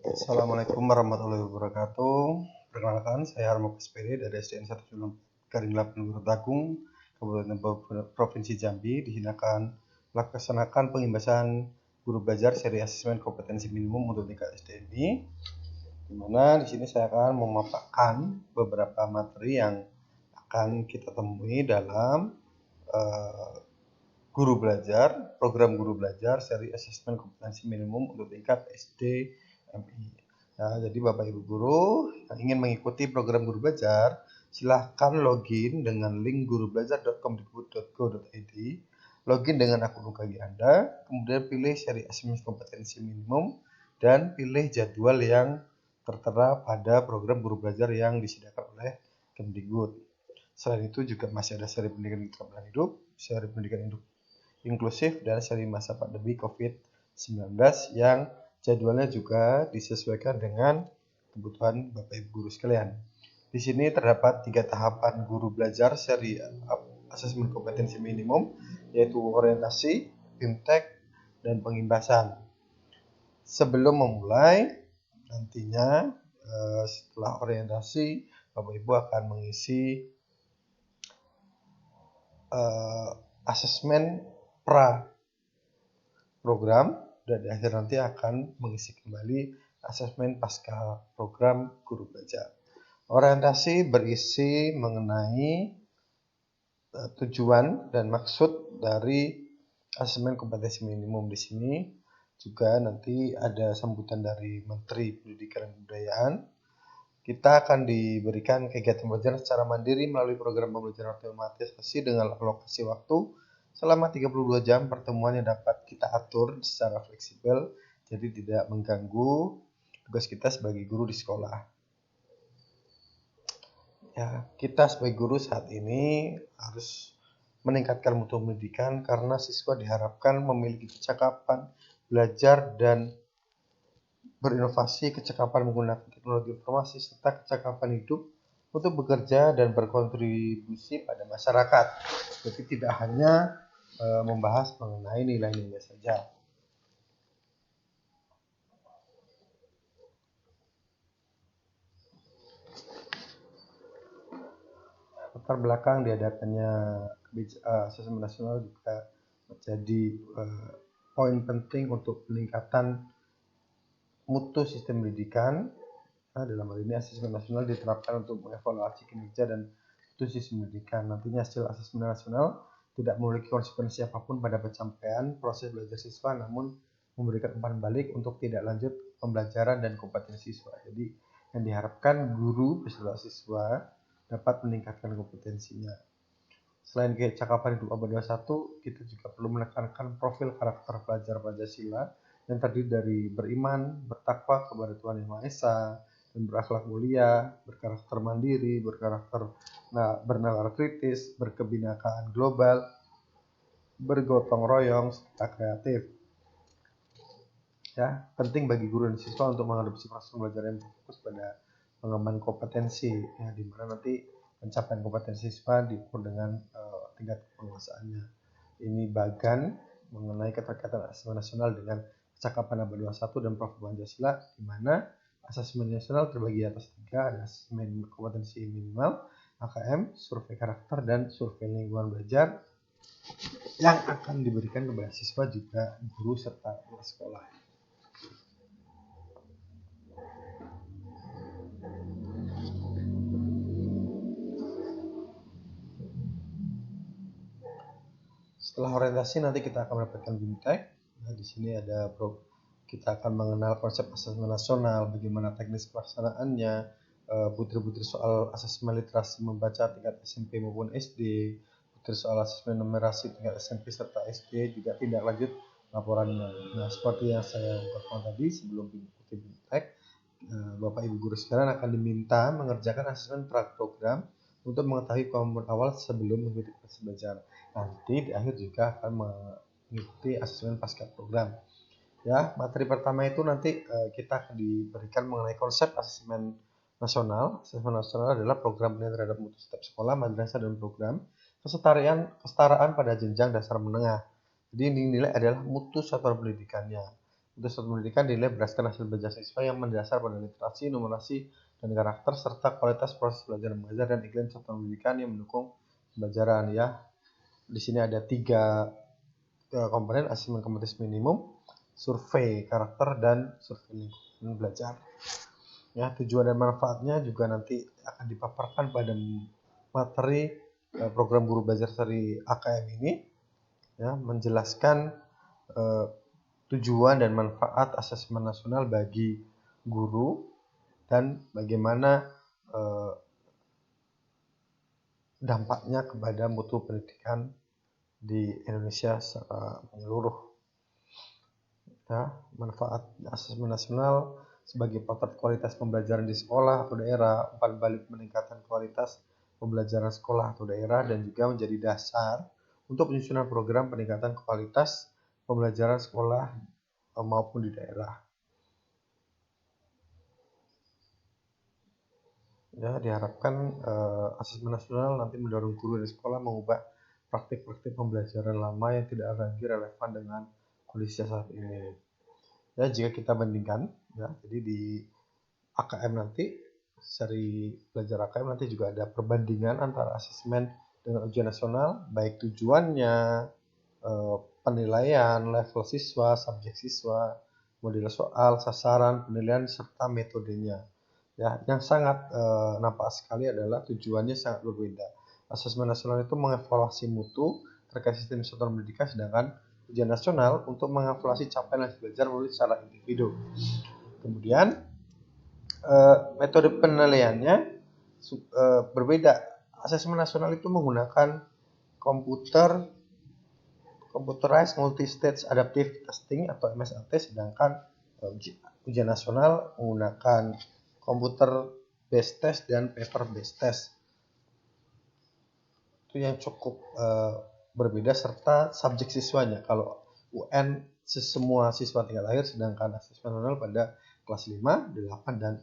Assalamualaikum warahmatullahi wabarakatuh. Perkenalkan, saya Harmoko SPD dari SDN 1 Gurut Agung, Kabupaten Provinsi Jambi. Di sini akan melaksanakan pengimbasan guru belajar seri asesmen kompetensi minimum untuk tingkat SDMI. Di mana di sini saya akan memaparkan beberapa materi yang akan kita temui dalam program guru belajar seri asesmen kompetensi minimum untuk tingkat SDMI. Nah, jadi Bapak Ibu guru yang ingin mengikuti program guru belajar, silahkan login dengan link gurubelajar.kemdikbud.go.id, login dengan akun UKG Anda, kemudian pilih seri asesmen kompetensi minimum dan pilih jadwal yang tertera pada program guru belajar yang disediakan oleh Kemdikbud. Selain itu juga masih ada seri pendidikan keterampilan hidup, seri pendidikan hidup inklusif, dan seri masa pandemi COVID-19 yang jadwalnya juga disesuaikan dengan kebutuhan Bapak Ibu guru sekalian. Di sini terdapat 3 tahapan guru belajar seri asesmen kompetensi minimum, yaitu orientasi, bimtek, dan pengimbasan. Sebelum memulai, nantinya setelah orientasi, Bapak Ibu akan mengisi asesmen pra program, dan di akhir nanti akan mengisi kembali asesmen pasca program guru belajar. Orientasi berisi mengenai tujuan dan maksud dari asesmen kompetensi minimum. Di sini juga nanti ada sambutan dari Menteri Pendidikan dan Kebudayaan. Kita akan diberikan kegiatan belajar secara mandiri melalui program pembelajaran otomatisasi dengan alokasi waktu selama 32 jam. Pertemuan yang dapat kita atur secara fleksibel, jadi tidak mengganggu tugas kita sebagai guru di sekolah. Ya, kita sebagai guru saat ini harus meningkatkan mutu pendidikan karena siswa diharapkan memiliki kecakapan belajar dan berinovasi, kecakapan menggunakan teknologi informasi, serta kecakapan hidup untuk bekerja dan berkontribusi pada masyarakat. Jadi tidak hanya membahas mengenai nilai-nilai saja. Latar belakang diadakannya asesmen nasional juga menjadi poin penting untuk peningkatan mutu sistem pendidikan. Nah, dalam hal ini asesmen nasional diterapkan untuk mengevaluasi kinerja dan mutu sistem pendidikan. Nantinya hasil asesmen nasional tidak memiliki konsekuensi apapun pada pencapaian proses belajar siswa, namun memberikan umpan balik untuk tidak lanjut pembelajaran dan kompetensi siswa. Jadi yang diharapkan guru beserta siswa dapat meningkatkan kompetensinya. Selain kecakapan hidup abad 21, kita juga perlu menekankan profil karakter pelajar Pancasila yang terdiri dari beriman, bertakwa kepada Tuhan Yang Maha Esa, dan berakhlak mulia, berkarakter mandiri, bernalar kritis, berkebinekaan global, bergotong royong, serta kreatif. Ya, penting bagi guru dan siswa untuk mengadopsi proses pembelajaran yang fokus pada pengembangan kompetensi, ya, di mana nanti pencapaian kompetensi siswa diukur dengan tingkat penguasaannya. Ini bagian mengenai keterkaitan asesmen nasional dengan kecakapan abad 21 dan profil Pancasila, di mana asesmen nasional terbagi atas 3, ada asesmen kompetensi minimal, AKM, survei karakter, dan survei lingkungan belajar yang akan diberikan kepada siswa, juga guru serta kepala sekolah. Setelah orientasi nanti kita akan mendapatkan bimtek. Nah, di sini ada kita akan mengenal konsep asesmen nasional, bagaimana teknis pelaksanaannya, butir-butir soal asesmen literasi membaca tingkat SMP maupun SD, butir soal asesmen numerasi tingkat SMP serta SD, juga tindak lanjut laporannya. Nah, seperti yang saya ungkapkan tadi sebelum mengikuti bimtek, Bapak Ibu guru sekalian akan diminta mengerjakan asesmen pra-program untuk mengetahui komitmen awal sebelum mengikuti proses belajar. Nanti di akhir juga akan mengikuti asesmen pasca program. Ya, materi pertama itu nanti kita akan diberikan mengenai konsep asesmen nasional. Asesmen nasional adalah program penilaian terhadap mutu setiap sekolah, madrasah, dan program kesetaraan pada jenjang dasar menengah. Jadi nilai adalah mutu satuan pendidikannya. Mutu suatu pendidikan dinilai berdasarkan hasil belajar siswa yang mendasar pada literasi, numerasi, dan karakter serta kualitas proses belajar mengajar dan iklim satuan pendidikan yang mendukung pembelajaran. Ya, di sini ada 3 komponen: asesmen kompetensi minimum, survei karakter, dan survei lingkungan belajar. Ya, tujuan dan manfaatnya juga nanti akan dipaparkan pada materi program guru belajar dari AKM ini, ya, menjelaskan tujuan dan manfaat asesmen nasional bagi guru dan bagaimana dampaknya kepada mutu pendidikan di Indonesia secara menyeluruh. Ya, manfaat asesmen nasional sebagai potret kualitas pembelajaran di sekolah atau daerah, umpan balik peningkatan kualitas pembelajaran sekolah atau daerah, dan juga menjadi dasar untuk penyusunan program peningkatan kualitas pembelajaran sekolah maupun di daerah. Ya, diharapkan asesmen nasional nanti mendorong guru dan sekolah mengubah praktik-praktik pembelajaran lama yang tidak lagi relevan dengan kondisi saat ini. Ya, jika kita bandingkan, ya, jadi di AKM nanti, seri belajar AKM nanti juga ada perbandingan antara asesmen dengan ujian nasional, baik tujuannya, penilaian, level siswa, subjek siswa, model soal, sasaran, penilaian, serta metodenya. Ya, yang sangat nampak sekali adalah tujuannya sangat berbeda. Asesmen nasional itu mengevaluasi mutu terkait sistem satuan pendidikan, sedangkan ujian nasional untuk mengevaluasi capaian hasil belajar melalui secara individu. Kemudian metode penilaiannya berbeda. Asesmen nasional itu menggunakan computerized multi-stage adaptive testing atau MSAT, sedangkan ujian nasional menggunakan computer based test dan paper based test. Itu yang cukup berbeda, serta subjek siswanya. Kalau UN semua siswa tingkat akhir, sedangkan asesmen nasional pada kelas 5, 8, dan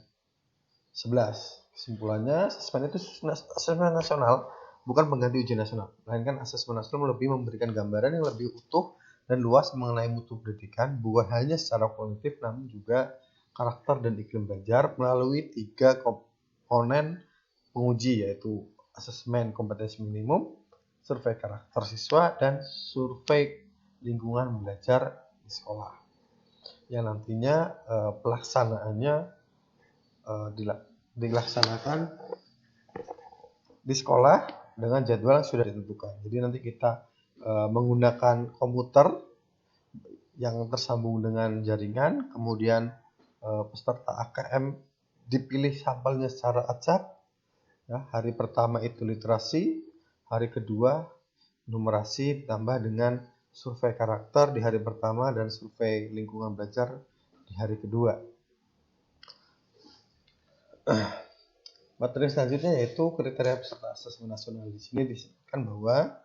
11. Kesimpulannya, asesmen nasional bukan pengganti ujian nasional, melainkan asesmen nasional lebih memberikan gambaran yang lebih utuh dan luas mengenai mutu pendidikan, bukan hanya secara kognitif namun juga karakter dan iklim belajar melalui 3 komponen penguji, yaitu asesmen kompetensi minimum, survei karakter siswa, dan survei lingkungan belajar di sekolah, yang nantinya pelaksanaannya dilaksanakan di sekolah dengan jadwal yang sudah ditentukan. Jadi nanti kita menggunakan komputer yang tersambung dengan jaringan, kemudian peserta AKM dipilih sampelnya secara acak. Ya, hari pertama itu literasi, hari kedua numerasi ditambah dengan survei karakter di hari pertama dan survei lingkungan belajar di hari kedua. Materi selanjutnya yaitu kriteria peserta asesmen nasional. Di sini disebutkan bahwa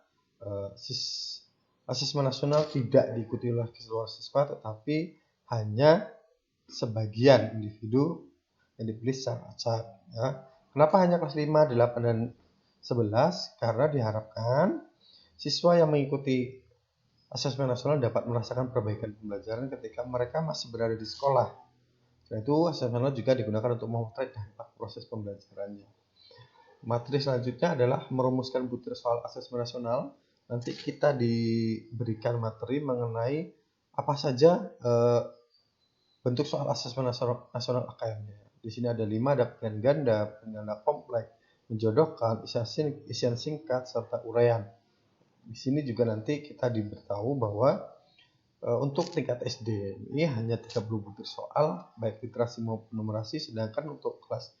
asesmen nasional tidak diikuti oleh keseluruhan siswa, tetapi hanya sebagian individu yang dipilih secara acak. Ya. Kenapa hanya kelas 5, 8, dan 11? Karena diharapkan siswa yang mengikuti asesmen nasional dapat merasakan perbaikan pembelajaran ketika mereka masih berada di sekolah. Selain itu, asesmen nasional juga digunakan untuk memotret dampak proses pembelajarannya. Materi selanjutnya adalah merumuskan butir soal asesmen nasional. Nanti kita diberikan materi mengenai apa saja bentuk soal asesmen nasional AKM-nya. Di sini ada 5, ada pilihan ganda, pilihan kompleks, menjodohkan, isian singkat, serta uraian. Di sini juga nanti kita diberitahu bahwa untuk tingkat SD ini hanya 30 butir soal, baik literasi maupun numerasi, sedangkan untuk kelas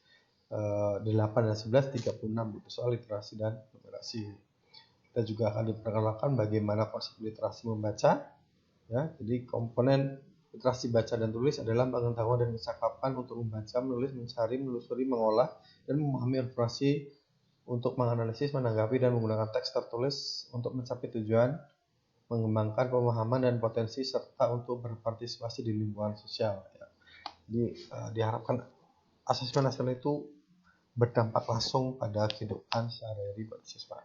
8 dan 11 36 butir soal literasi dan numerasi. Kita juga akan diperkenalkan bagaimana konsep literasi membaca. Ya, jadi komponen literasi baca dan tulis adalah pengetahuan dan kecakapan untuk membaca, menulis, mencari, menelusuri, mengolah, dan memahami informasi untuk menganalisis, menanggapi, dan menggunakan teks tertulis untuk mencapai tujuan mengembangkan pemahaman dan potensi, serta untuk berpartisipasi di lingkungan sosial. Ya. Jadi diharapkan asesmen nasional itu berdampak langsung pada kehidupan sehari-hari bagi siswa.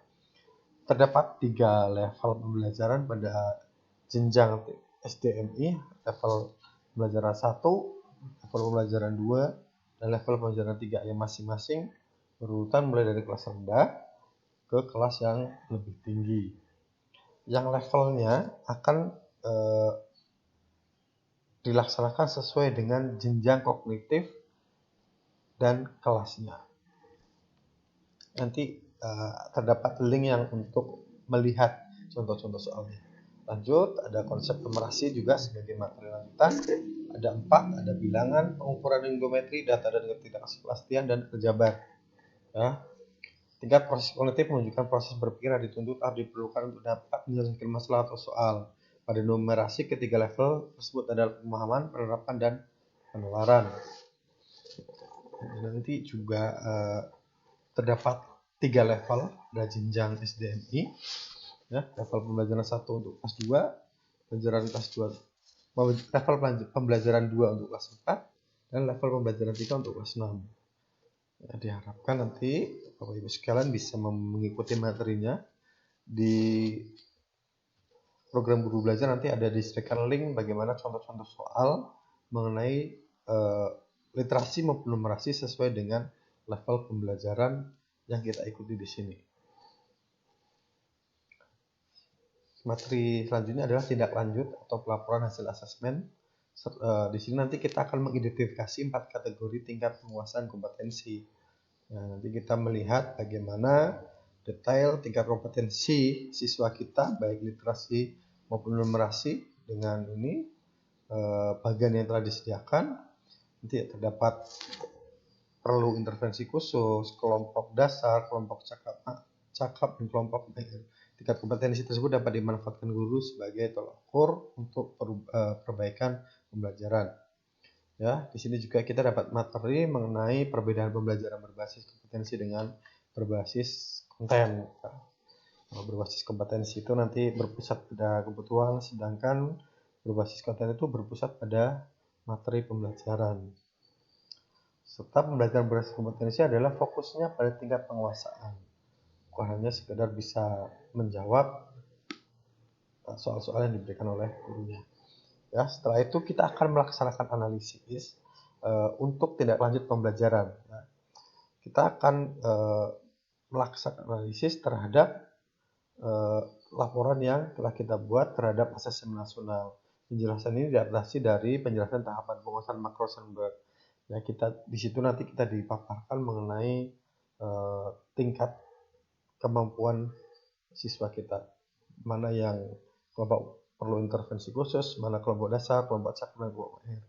Terdapat 3 level pembelajaran pada jenjang SDMI. Level pembelajaran 1, level pembelajaran 2, dan level pembelajaran 3 yang masing-masing berurutan mulai dari kelas rendah ke kelas yang lebih tinggi. Yang levelnya akan dilaksanakan sesuai dengan jenjang kognitif dan kelasnya. Nanti terdapat link yang untuk melihat contoh-contoh soalnya. Lanjut, ada konsep numerasi juga sebagai materi lanjutan. Ada 4, ada bilangan, pengukuran geometri, data dan ketidakpastian, dan aljabar. Ya. Tingkat proses kognitif menunjukkan proses berpikir yang dituntut atau diperlukan untuk dapat menyelesaikan masalah atau soal. Pada numerasi, ketiga level tersebut adalah pemahaman, penerapan, dan penularan. Nanti juga terdapat 3 level, ada jenjang SDMI, ya, level pembelajaran 1 untuk kelas 2, pembelajaran kelas 2, level pembelajaran 2 untuk kelas 4, dan level pembelajaran 3 untuk kelas 6. Ya, diharapkan nanti Bapak Ibu sekalian bisa mengikuti materinya. Di program guru belajar nanti ada disediakan link bagaimana contoh-contoh soal mengenai literasi maupun numerasi sesuai dengan level pembelajaran yang kita ikuti di sini. Materi selanjutnya adalah tindak lanjut atau pelaporan hasil asesmen. Di sini nanti kita akan mengidentifikasi 4 kategori tingkat penguasaan kompetensi. Nah, nanti kita melihat bagaimana detail tingkat kompetensi siswa kita baik literasi maupun numerasi dengan ini bagian yang telah disediakan. Nanti terdapat perlu intervensi khusus, kelompok dasar, kelompok cakap dan kelompok akhir. Tingkat kompetensi tersebut dapat dimanfaatkan guru sebagai tolak ukur untuk perbaikan pembelajaran. Ya, di sini juga kita dapat materi mengenai perbedaan pembelajaran berbasis kompetensi dengan berbasis konten. Kalau berbasis kompetensi itu nanti berpusat pada kebutuhan, sedangkan berbasis konten itu berpusat pada materi pembelajaran. Serta pembelajaran berbasis kompetensi adalah fokusnya pada tingkat penguasaan, bukan hanya sekedar bisa menjawab soal-soal yang diberikan oleh gurunya. Ya, setelah itu kita akan melaksanakan analisis untuk tindak lanjut pembelajaran. Ya. Kita akan melaksanakan analisis terhadap laporan yang telah kita buat terhadap asesmen nasional. Penjelasan ini diadaptasi dari penjelasan tahapan penguasaan makro Sandberg. Ya, di situ nanti kita dipaparkan mengenai tingkat kemampuan siswa kita, mana yang kelompok perlu intervensi khusus, mana kelompok dasar, kelompok cakap, dan kelompok akhir.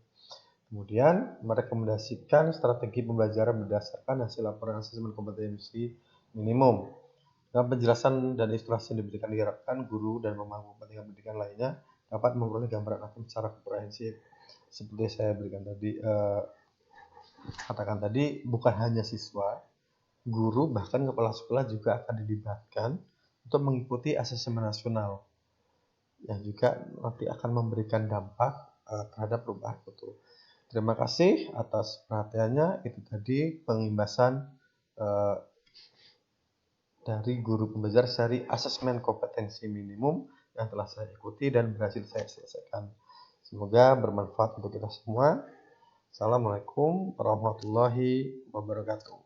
Kemudian merekomendasikan strategi pembelajaran berdasarkan hasil laporan asesmen kompetensi minimum. Dengan penjelasan dan ilustrasi yang diberikan diharapkan guru dan pemangku kepentingan pendidikan lainnya dapat memperoleh gambaran akan secara komprehensif. Seperti saya katakan tadi, bukan hanya siswa, guru bahkan kepala sekolah juga akan dilibatkan untuk mengikuti asesmen nasional yang juga nanti akan memberikan dampak terhadap perubahan mutu. Terima kasih atas perhatiannya. Itu tadi pengimbasan dari guru pembelajar seri asesmen kompetensi minimum yang telah saya ikuti dan berhasil saya selesaikan. Semoga bermanfaat untuk kita semua. Assalamualaikum warahmatullahi wabarakatuh.